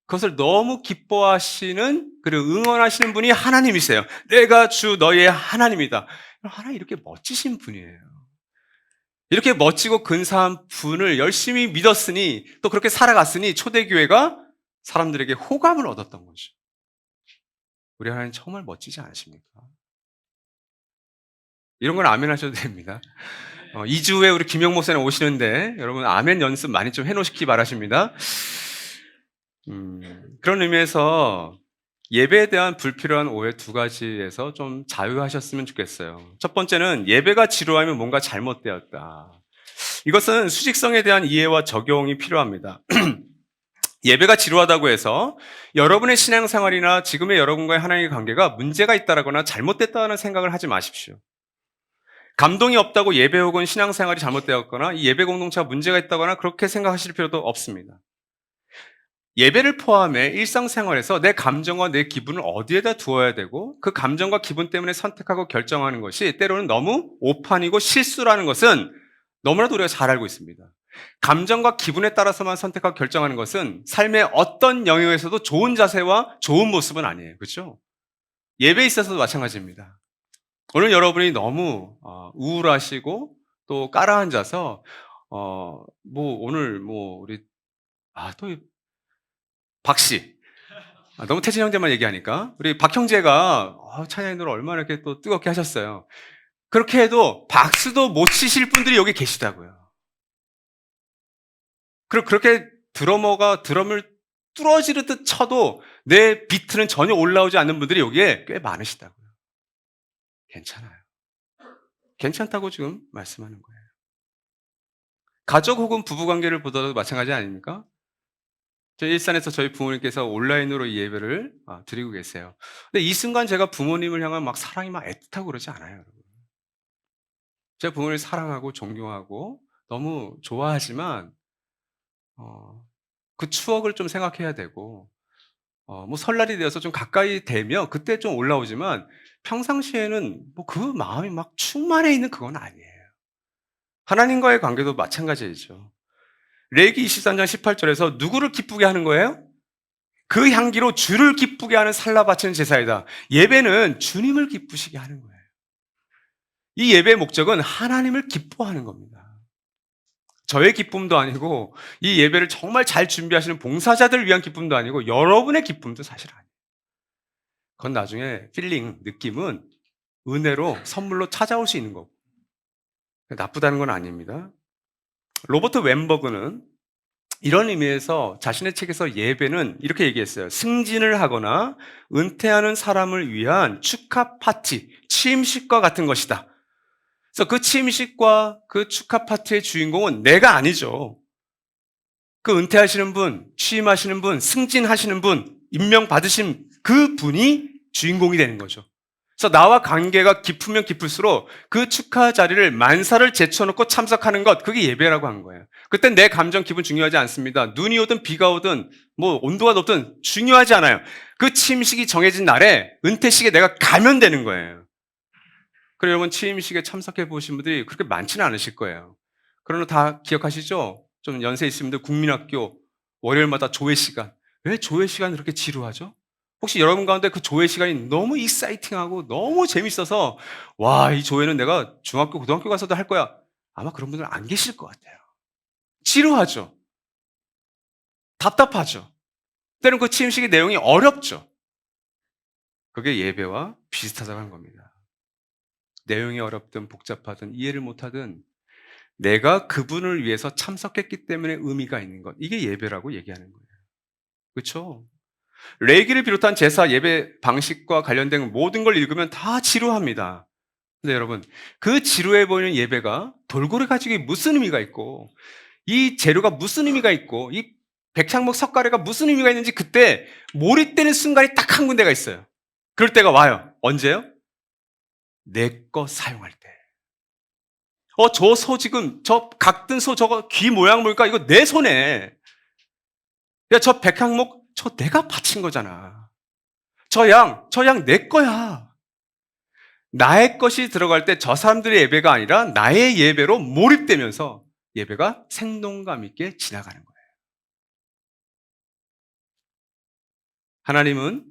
A: 그것을 너무 기뻐하시는 그리고 응원하시는 분이 하나님이세요. 내가 주 너의 하나님이다. 하나님 이렇게 멋지신 분이에요. 이렇게 멋지고 근사한 분을 열심히 믿었으니 또 그렇게 살아갔으니 초대교회가 사람들에게 호감을 얻었던 거죠. 우리 하나님 정말 멋지지 않으십니까? 이런 건 아멘 하셔도 됩니다. 2주 후에 우리 김영 목사님 오시는데 여러분 아멘 연습 많이 좀 해놓으시기 바라십니다. 그런 의미에서 예배에 대한 불필요한 오해 두 가지에서 좀 자유하셨으면 좋겠어요. 첫 번째는 예배가 지루하면 뭔가 잘못되었다. 이것은 수직성에 대한 이해와 적용이 필요합니다. 예배가 지루하다고 해서 여러분의 신앙생활이나 지금의 여러분과의 하나님의 관계가 문제가 있다거나 잘못됐다는 생각을 하지 마십시오. 감동이 없다고 예배 혹은 신앙생활이 잘못되었거나 이 예배 공동체가 문제가 있다거나 그렇게 생각하실 필요도 없습니다. 예배를 포함해 일상생활에서 내 감정과 내 기분을 어디에다 두어야 되고 그 감정과 기분 때문에 선택하고 결정하는 것이 때로는 너무 오판이고 실수라는 것은 너무나도 우리가 잘 알고 있습니다. 감정과 기분에 따라서만 선택하고 결정하는 것은 삶의 어떤 영역에서도 좋은 자세와 좋은 모습은 아니에요. 그렇죠? 예배에 있어서도 마찬가지입니다. 오늘 여러분이 너무 우울하시고 또 깔아앉아서 오늘 우리 또 박씨 너무 태진 형제만 얘기하니까 우리 박 형제가 찬양의 노래 얼마나 이렇게 또 뜨겁게 하셨어요. 그렇게 해도 박수도 못 치실 분들이 여기 계시다고요. 그렇게 드러머가 드럼을 뚫어지르듯 쳐도 내 비트는 전혀 올라오지 않는 분들이 여기에 꽤 많으시다고요. 괜찮아요. 괜찮다고 지금 말씀하는 거예요. 가족 혹은 부부관계를 보더라도 마찬가지 아닙니까? 저희 일산에서 저희 부모님께서 온라인으로 이 예배를 드리고 계세요. 근데 이 순간 제가 부모님을 향한 막 사랑이 막 애틋하고 그러지 않아요, 여러분. 제가 부모님을 사랑하고 존경하고 너무 좋아하지만 그 추억을 좀 생각해야 되고 설날이 되어서 좀 가까이 되면 그때 좀 올라오지만 평상시에는 그 마음이 막 충만해 있는 그건 아니에요. 하나님과의 관계도 마찬가지이죠. 레위기 23장 18절에서 누구를 기쁘게 하는 거예요? 그 향기로 주를 기쁘게 하는 살라 바치는 제사이다. 예배는 주님을 기쁘시게 하는 거예요. 이 예배의 목적은 하나님을 기뻐하는 겁니다. 저의 기쁨도 아니고 이 예배를 정말 잘 준비하시는 봉사자들을 위한 기쁨도 아니고 여러분의 기쁨도 사실 아니에요. 그건 나중에 느낌은 은혜로 선물로 찾아올 수 있는 거고 나쁘다는 건 아닙니다. 로버트 웬버그는 이런 의미에서 자신의 책에서 예배는 이렇게 얘기했어요. 승진을 하거나 은퇴하는 사람을 위한 축하 파티, 취임식과 같은 것이다. 그래서 그 취임식과 그 축하 파티의 주인공은 내가 아니죠. 그 은퇴하시는 분, 취임하시는 분, 승진하시는 분, 임명받으신 그 분이 주인공이 되는 거죠. 그래서 나와 관계가 깊으면 깊을수록 그 축하 자리를 만사를 제쳐놓고 참석하는 것, 그게 예배라고 하는 거예요. 그때 내 감정, 기분 중요하지 않습니다. 눈이 오든 비가 오든 온도가 높든 중요하지 않아요. 그 취임식이 정해진 날에 은퇴식에 내가 가면 되는 거예요. 그리고 여러분 취임식에 참석해 보신 분들이 그렇게 많지는 않으실 거예요. 그러나 다 기억하시죠? 좀 연세 있으신 분들 국민학교 월요일마다 조회 시간. 왜 조회 시간이 그렇게 지루하죠? 혹시 여러분 가운데 그 조회 시간이 너무 익사이팅하고 너무 재밌어서 이 조회는 내가 중학교, 고등학교 가서도 할 거야. 아마 그런 분들은 안 계실 것 같아요. 지루하죠? 답답하죠? 때로는 그 취임식의 내용이 어렵죠? 그게 예배와 비슷하다고 하는 겁니다. 내용이 어렵든 복잡하든 이해를 못하든 내가 그분을 위해서 참석했기 때문에 의미가 있는 것. 이게 예배라고 얘기하는 거예요. 그렇죠? 레위기를 비롯한 제사 예배 방식과 관련된 모든 걸 읽으면 다 지루합니다. 근데 여러분, 그 지루해 보이는 예배가 돌고래 가지고 무슨 의미가 있고 이 재료가 무슨 의미가 있고 이 백향목 석가래가 무슨 의미가 있는지 그때 몰입되는 순간이 딱 한 군데가 있어요. 그럴 때가 와요. 언제요? 내 거 사용할 때. 저 소 지금, 저 각든 소 저거 귀 모양 보니까 이거 내 손에. 야, 저 백향목, 저 내가 바친 거잖아. 저 양 내 거야. 나의 것이 들어갈 때 저 사람들의 예배가 아니라 나의 예배로 몰입되면서 예배가 생동감 있게 지나가는 거예요. 하나님은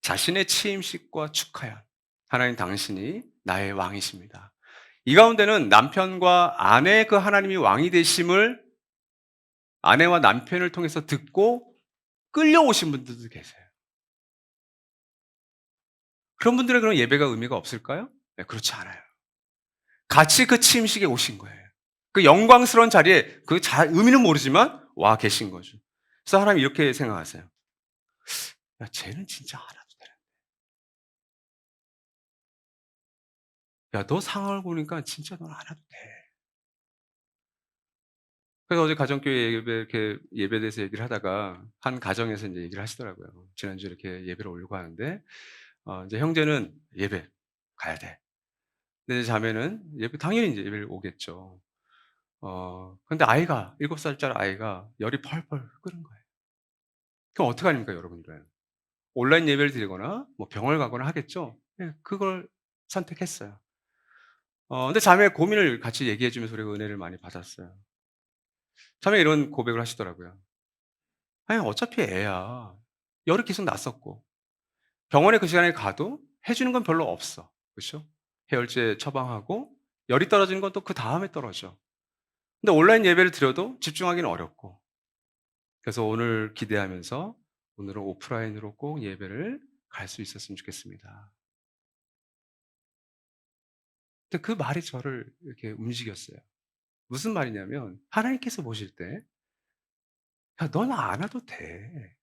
A: 자신의 취임식과 축하연, 하나님 당신이 나의 왕이십니다. 이 가운데는 남편과 아내 그 하나님이 왕이 되심을 아내와 남편을 통해서 듣고 끌려오신 분들도 계세요. 그런 분들의 그런 예배가 의미가 없을까요? 네, 그렇지 않아요. 같이 그 취임식에 오신 거예요. 그 영광스러운 자리에 의미는 모르지만 와 계신 거죠. 그래서 하나님 이렇게 생각하세요. 야, 쟤는 진짜 안 와도 돼. 야, 너 상황을 보니까 진짜 넌 안 와도 돼. 그래서 어제 가정교회 예배 이렇게 예배에 대해서 얘기를 하다가 한 가정에서 이제 얘기를 하시더라고요. 지난주에 이렇게 예배를 오려고 하는데 이제 형제는 예배 가야 돼. 근데 이제 자매는 예배 당연히 이제 예배를 오겠죠. 근데 아이가 7살짜리 아이가 열이 펄펄 끓는 거예요. 그럼 어떡합니까 여러분들은? 온라인 예배를 드리거나 뭐 병원을 가거나 하겠죠. 예, 그걸 선택했어요. 근데 자매의 고민을 같이 얘기해 주면서 우리가 은혜를 많이 받았어요. 자매가 이런 고백을 하시더라고요. 아니 어차피 애야. 열이 계속 났었고 병원에 그 시간에 가도 해 주는 건 별로 없어. 그렇죠? 해열제 처방하고 열이 떨어지는 건 또 그다음에 떨어져. 근데 온라인 예배를 드려도 집중하기는 어렵고 그래서 오늘 기대하면서 오늘은 오프라인으로 꼭 예배를 갈 수 있었으면 좋겠습니다. 근데 그 말이 저를 이렇게 움직였어요. 무슨 말이냐면 하나님께서 보실 때 "야 너는 안 와도 돼.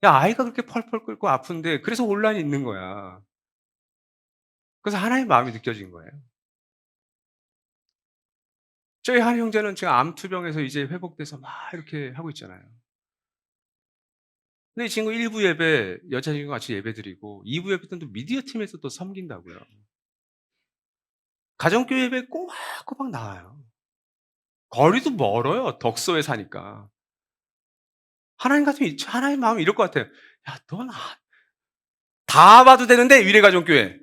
A: 야 아이가 그렇게 펄펄 끓고 아픈데 그래서 온라인에 있는 거야." 그래서 하나님의 마음이 느껴진 거예요. 저희 한 형제는 지금 암투병에서 이제 회복돼서 막 이렇게 하고 있잖아요. 근데 이 친구 1부 예배 여자친구와 같이 예배드리고 2부 예배 때는 또 미디어 팀에서 또 섬긴다고요. 가정교회 예배에 꼬박꼬박 나와요. 거리도 멀어요. 덕소에 사니까. 하나님 같으면 하나님 마음이 이럴 것 같아요. "야 넌 다 봐도 되는데 위례가족교회.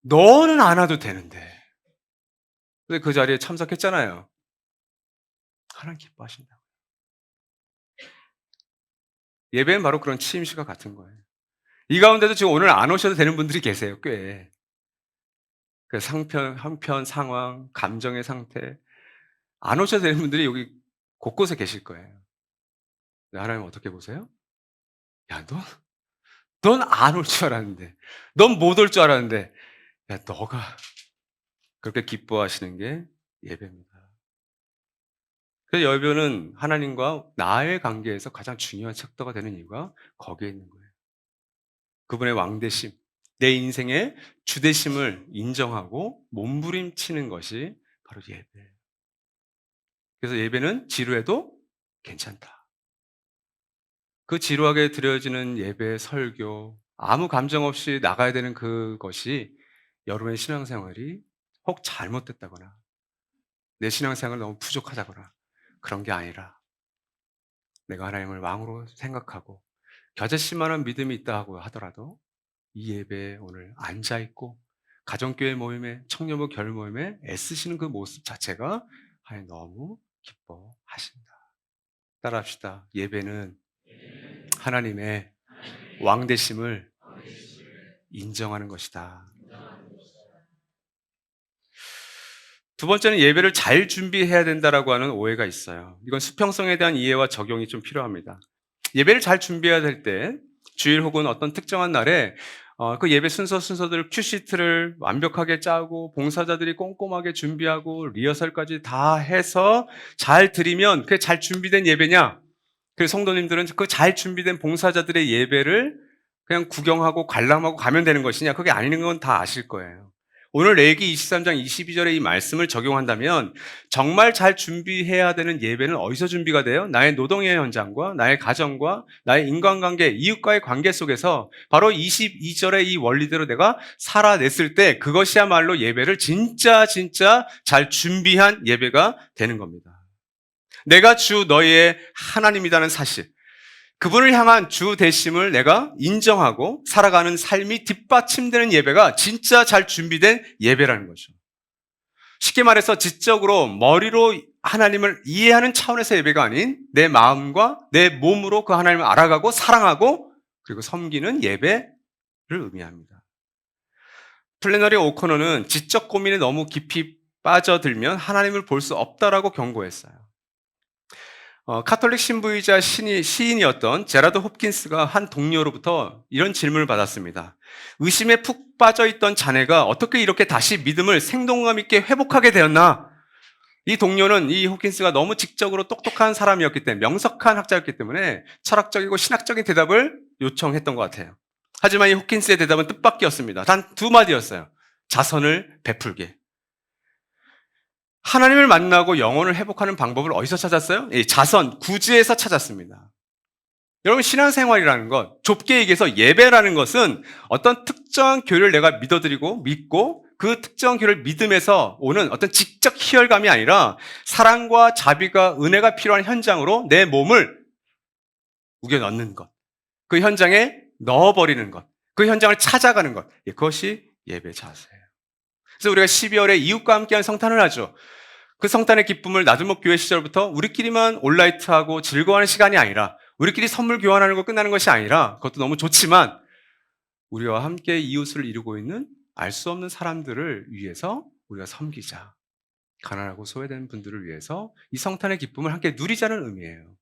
A: 너는 안 와도 되는데." 근데 그 자리에 참석했잖아요. 하나님 기뻐하신다고. 예배는 바로 그런 취임식과 같은 거예요. 이 가운데도 지금 오늘 안 오셔도 되는 분들이 계세요, 꽤. 그 형편, 상황, 감정의 상태, 안 오셔도 되는 분들이 여기 곳곳에 계실 거예요. 근데 하나님 어떻게 보세요? 야, 넌 안 올 줄 알았는데, 넌 못 올 줄 알았는데, 야, 너가 그렇게 기뻐하시는 게 예배입니다. 그래서 예배는 하나님과 나의 관계에서 가장 중요한 척도가 되는 이유가 거기에 있는 거예요. 그분의 왕되심, 내 인생의 주되심을 인정하고 몸부림치는 것이 바로 예배예요. 그래서 예배는 지루해도 괜찮다. 그 지루하게 드려지는 예배, 설교, 아무 감정 없이 나가야 되는 그것이 여러분의 신앙생활이 혹 잘못됐다거나 내 신앙생활이 너무 부족하다거나 그런 게 아니라 내가 하나님을 왕으로 생각하고 겨자씨만한 믿음이 있다고 하더라도 이 예배에 오늘 앉아있고 가정교회 모임에 청년부 결 모임에 애쓰시는 그 모습 자체가 하나님 너무 기뻐하신다. 따라합시다. 예배는 하나님의 왕되심을 인정하는 것이다. 두 번째는 예배를 잘 준비해야 된다라고 하는 오해가 있어요. 이건 수평성에 대한 이해와 적용이 좀 필요합니다. 예배를 잘 준비해야 될 때 주일 혹은 어떤 특정한 날에 그 예배 순서들 큐시트를 완벽하게 짜고 봉사자들이 꼼꼼하게 준비하고 리허설까지 다 해서 잘 드리면 그게 잘 준비된 예배냐? 그 성도님들은 그 잘 준비된 봉사자들의 예배를 그냥 구경하고 관람하고 가면 되는 것이냐? 그게 아닌 건 다 아실 거예요. 오늘 레위기 23장 22절의 이 말씀을 적용한다면 정말 잘 준비해야 되는 예배는 어디서 준비가 돼요? 나의 노동의 현장과 나의 가정과 나의 인간관계, 이웃과의 관계 속에서 바로 22절의 이 원리대로 내가 살아냈을 때 그것이야말로 예배를 진짜 잘 준비한 예배가 되는 겁니다. 내가 주 너희의 하나님이라는 사실. 그분을 향한 주 대심을 내가 인정하고 살아가는 삶이 뒷받침되는 예배가 진짜 잘 준비된 예배라는 거죠. 쉽게 말해서 지적으로 머리로 하나님을 이해하는 차원에서 예배가 아닌 내 마음과 내 몸으로 그 하나님을 알아가고 사랑하고 그리고 섬기는 예배를 의미합니다. 플래너리 오코너는 지적 고민에 너무 깊이 빠져들면 하나님을 볼 수 없다라고 경고했어요. 카톨릭 신부이자 시인이었던 제라드 홉킨스가 한 동료로부터 이런 질문을 받았습니다. 의심에 푹 빠져있던 자네가 어떻게 이렇게 다시 믿음을 생동감 있게 회복하게 되었나? 이 동료는 이 홉킨스가 너무 지적으로 똑똑한 사람이었기 때문에, 명석한 학자였기 때문에 철학적이고 신학적인 대답을 요청했던 것 같아요. 하지만 이 홉킨스의 대답은 뜻밖이었습니다. 단 두 마디였어요. 자선을 베풀게. 하나님을 만나고 영혼을 회복하는 방법을 어디서 찾았어요? 자선, 구제에서 찾았습니다. 여러분, 신앙생활이라는 것, 좁게 얘기해서 예배라는 것은 어떤 특정한 교회를 내가 믿어드리고 믿고 그 특정 교회를 믿음에서 오는 어떤 지적 희열감이 아니라 사랑과 자비가 은혜가 필요한 현장으로 내 몸을 우겨 넣는 것, 그 현장에 넣어버리는 것, 그 현장을 찾아가는 것, 그것이 예배 자세예요. 그래서 우리가 12월에 이웃과 함께하는 성탄을 하죠. 그 성탄의 기쁨을 나들목 교회 시절부터 우리끼리만 온라이트하고 즐거워하는 시간이 아니라 우리끼리 선물 교환하는 거 끝나는 것이 아니라 그것도 너무 좋지만 우리와 함께 이웃을 이루고 있는 알 수 없는 사람들을 위해서 우리가 섬기자. 가난하고 소외된 분들을 위해서 이 성탄의 기쁨을 함께 누리자는 의미예요.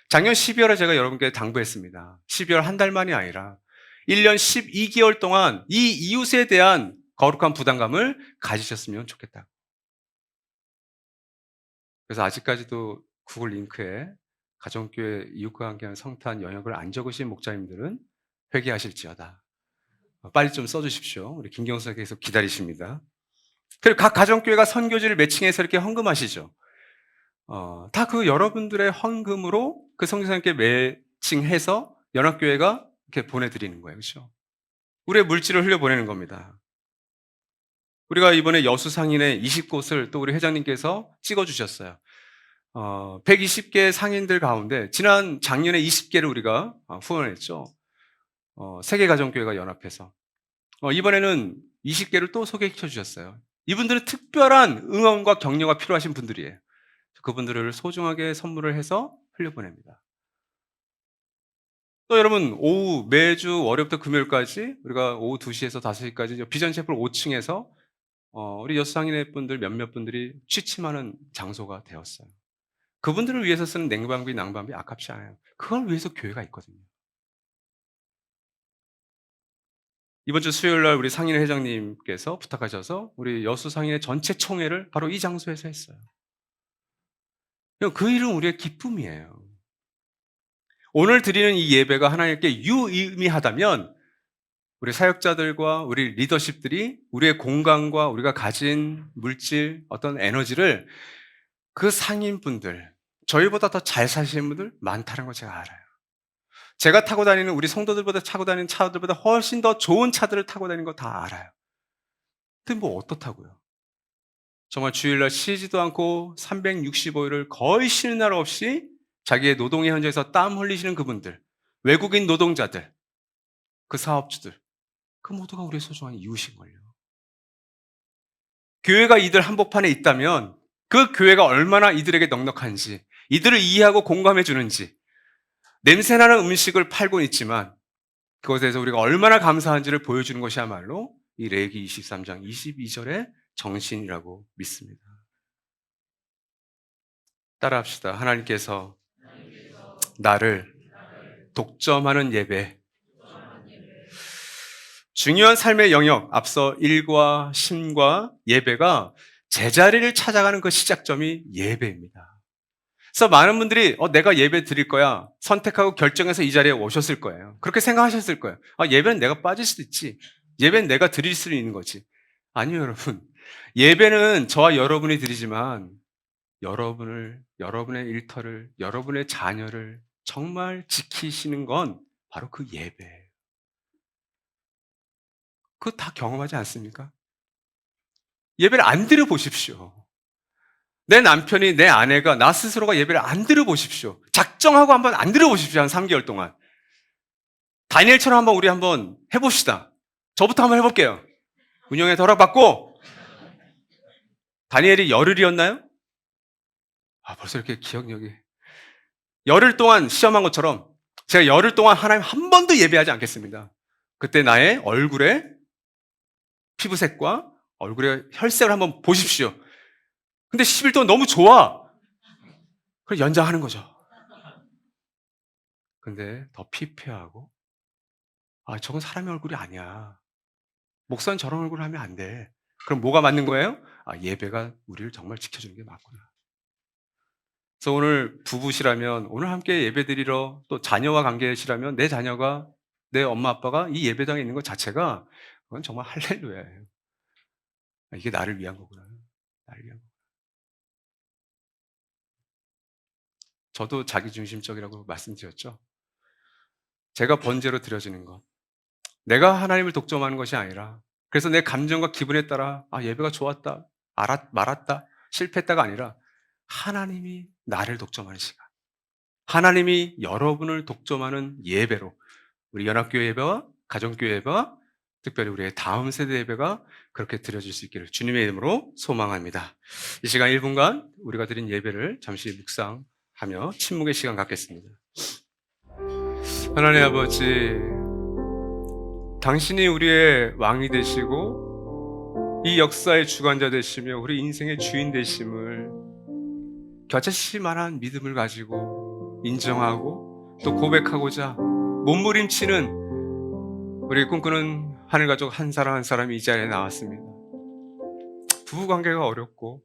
A: 작년 12월에 제가 여러분께 당부했습니다. 12월 한 달만이 아니라 1년 12개월 동안 이 이웃에 대한 거룩한 부담감을 가지셨으면 좋겠다. 그래서 아직까지도 구글 링크에 가정교회 이웃과 함께하는 성탄 영역을 안 적으신 목사님들은 회개하실지어다. 빨리 좀 써주십시오. 우리 김경수 선생님 계속 기다리십니다. 그리고 각 가정교회가 선교지를 매칭해서 이렇게 헌금하시죠. 다 그 여러분들의 헌금으로 그 선교사님께 매칭해서 연합교회가 이렇게 보내드리는 거예요. 그렇죠? 우리의 물질을 흘려보내는 겁니다. 우리가 이번에 여수상인의 20곳을 또 우리 회장님께서 찍어주셨어요. 120개 상인들 가운데 지난 작년에 20개를 우리가 후원했죠. 세계가정교회가 연합해서. 이번에는 20개를 또 소개시켜 주셨어요. 이분들은 특별한 응원과 격려가 필요하신 분들이에요. 그분들을 소중하게 선물을 해서 흘려보냅니다. 또 여러분, 오후 매주 월요일부터 금요일까지 우리가 오후 2시에서 5시까지 비전 채플 5층에서 우리 여수상인회 분들 몇몇 분들이 취침하는 장소가 되었어요. 그분들을 위해서 쓰는 냉방비, 난방비 아깝지 않아요. 그걸 위해서 교회가 있거든요. 이번 주 수요일 날 우리 상인회 회장님께서 부탁하셔서 우리 여수 상인회 전체 총회를 바로 이 장소에서 했어요. 그 일은 우리의 기쁨이에요. 오늘 드리는 이 예배가 하나님께 유의미하다면 우리 사역자들과 우리 리더십들이 우리의 공간과 우리가 가진 물질, 어떤 에너지를 그 상인분들, 저희보다 더 잘 사시는 분들 많다는 걸 제가 알아요. 제가 타고 다니는 우리 성도들보다 타고 다니는 차들보다 훨씬 더 좋은 차들을 타고 다니는 거 다 알아요. 근데 뭐 어떻다고요? 정말 주일날 쉬지도 않고 365일을 거의 쉬는 날 없이 자기의 노동의 현장에서 땀 흘리시는 그분들, 외국인 노동자들, 그 사업주들, 그 모두가 우리의 소중한 이웃인걸요. 교회가 이들 한복판에 있다면 그 교회가 얼마나 이들에게 넉넉한지, 이들을 이해하고 공감해 주는지, 냄새나는 음식을 팔고 있지만 그것에 대해서 우리가 얼마나 감사한지를 보여주는 것이야말로 이 레위기 23장 22절의 정신이라고 믿습니다. 따라합시다. 하나님께서 나를 독점하는 예배, 중요한 삶의 영역, 앞서 일과 심과 예배가 제자리를 찾아가는 그 시작점이 예배입니다. 그래서 많은 분들이 내가 예배 드릴 거야 선택하고 결정해서 이 자리에 오셨을 거예요. 그렇게 생각하셨을 거예요. 예배는 내가 빠질 수도 있지. 예배는 내가 드릴 수 있는 거지. 아니요, 여러분. 예배는 저와 여러분이 드리지만 여러분의 일터를, 여러분의 자녀를 정말 지키시는 건 바로 그 예배예요. 그거 다 경험하지 않습니까? 예배를 안 드려 보십시오. 내 남편이, 내 아내가, 나 스스로가 예배를 안 드려보십시오. 작정하고 한번 안 드려보십시오. 한 3개월 동안. 다니엘처럼 한번 우리 한번 해봅시다. 저부터 한번 해볼게요. 운영에 허락받고. 다니엘이 열흘이었나요? 벌써 이렇게 기억력이. 열흘 동안 시험한 것처럼 제가 열흘 동안 하나님 한 번도 예배하지 않겠습니다. 그때 나의 얼굴에 피부색과 얼굴의 혈색을 한번 보십시오. 근데 10일 동안 너무 좋아. 그래서 연장하는 거죠. 근데 더 피폐하고, 저건 사람의 얼굴이 아니야. 목사는 저런 얼굴을 하면 안 돼. 그럼 뭐가 맞는 거예요? 예배가 우리를 정말 지켜주는 게 맞구나. 그래서 오늘 부부시라면, 오늘 함께 예배 드리러, 또 자녀와 관계시라면 내 자녀가, 내 엄마 아빠가 이 예배당에 있는 것 자체가 그건 정말 할렐루야예요. 이게 나를 위한 거구나. 나를 위한 거. 저도 자기중심적이라고 말씀드렸죠. 제가 번제로 드려지는 것. 내가 하나님을 독점하는 것이 아니라, 그래서 내 감정과 기분에 따라 예배가 좋았다, 말았다, 실패했다가 아니라 하나님이 나를 독점하는 시간, 하나님이 여러분을 독점하는 예배로 우리 연합교회 예배와 가정교회 예배와 특별히 우리의 다음 세대 예배가 그렇게 드려질 수 있기를 주님의 이름으로 소망합니다. 이 시간 1분간 우리가 드린 예배를 잠시 묵상하며 침묵의 시간 갖겠습니다. 하나님 아버지, 당신이 우리의 왕이 되시고 이 역사의 주관자 되시며 우리 인생의 주인 되심을 겨자씨 만한 믿음을 가지고 인정하고 또 고백하고자 몸부림치는 우리 꿈꾸는 하늘가족 한 사람 한 사람이 이 자리에 나왔습니다. 부부관계가 어렵고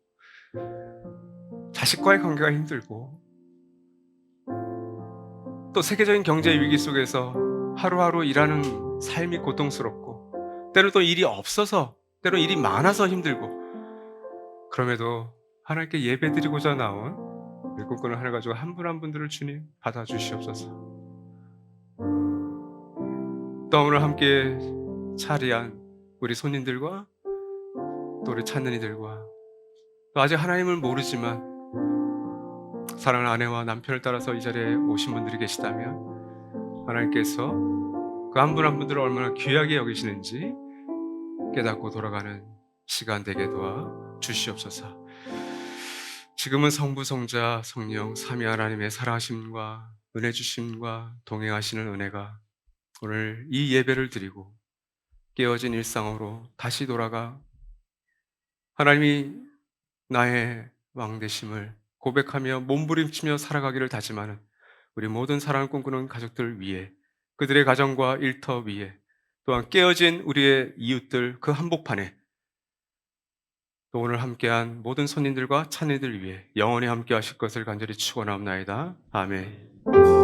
A: 자식과의 관계가 힘들고 또 세계적인 경제 위기 속에서 하루하루 일하는 삶이 고통스럽고 때로는 또 일이 없어서, 때로는 일이 많아서 힘들고, 그럼에도 하나님께 예배드리고자 나온 우리 꿈꾸는 하늘가족 한 분 한 분들을 주님 받아주시옵소서. 또 오늘 함께 차리한 우리 손님들과 또 우리 찾는 이들과 또 아직 하나님을 모르지만 사랑하는 아내와 남편을 따라서 이 자리에 오신 분들이 계시다면 하나님께서 그 한 분 한 분들을 얼마나 귀하게 여기시는지 깨닫고 돌아가는 시간 되게 도와 주시옵소서. 지금은 성부, 성자, 성령, 삼위 하나님의 사랑하심과 은혜 주심과 동행하시는 은혜가 오늘 이 예배를 드리고 깨어진 일상으로 다시 돌아가 하나님이 나의 왕 되심을 고백하며 몸부림치며 살아가기를 다짐하는 우리 모든 사랑을 꿈꾸는 가족들 위해, 그들의 가정과 일터 위에, 또한 깨어진 우리의 이웃들 그 한복판에, 또 오늘 함께한 모든 손님들과 찬이들 위해 영원히 함께 하실 것을 간절히 축원하옵나이다. 아멘.